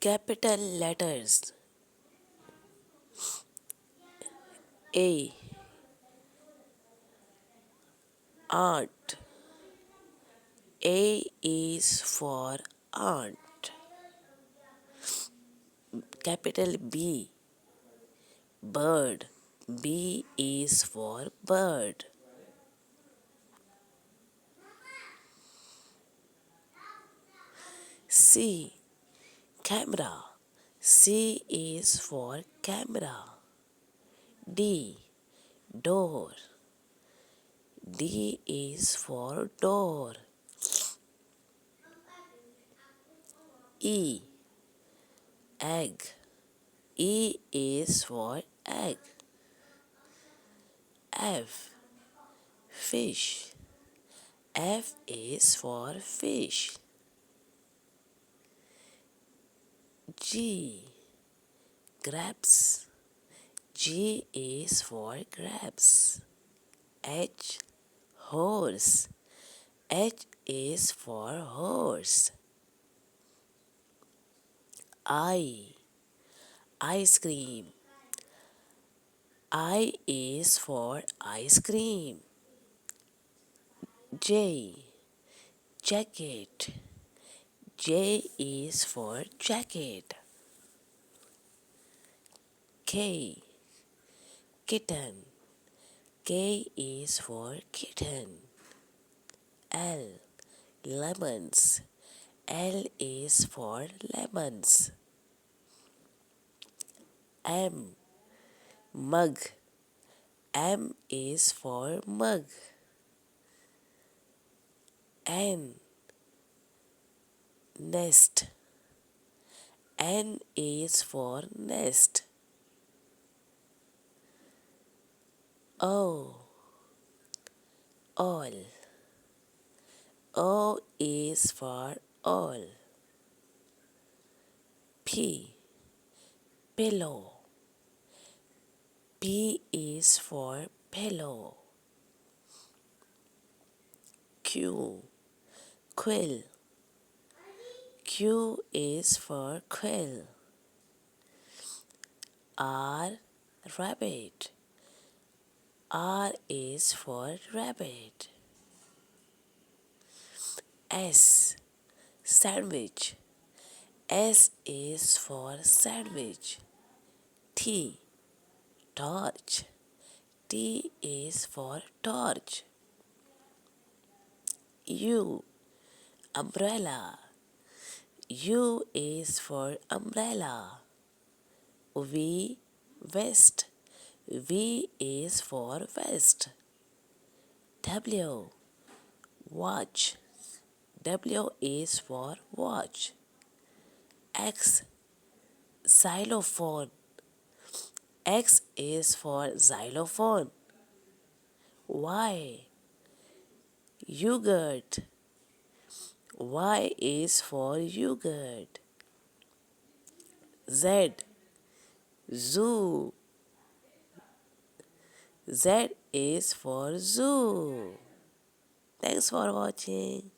Capital letters A. Aunt. A is for aunt. Capital B. Bird. B is for bird. C. Camera. C is for camera. D. Door. D is for door. E. Egg. E is for egg. F. Fish. F is for fish. G. Grapes. G is for grapes. H. Horse. H is for horse. I. Ice cream. I is for ice cream. J. Jacket. J is for jacket. K. Kitten. K is for kitten. L. Lemons. L is for lemons. M. Mug. M is for mug. N. Nest. N is for nest. O. All. O is for all. P. Pillow. P is for pillow. Q. Quill. Q is for quill. R. Rabbit. R is for rabbit. S. Sandwich. S is for sandwich. T. Torch. T is for torch. U. Umbrella. U is for umbrella. V. Vest. V is for vest. W. Watch. W is for watch. X. Xylophone. X is for xylophone. Y. Yogurt. Y is for yogurt. Z. Zoo. Z is for zoo. Thanks for watching.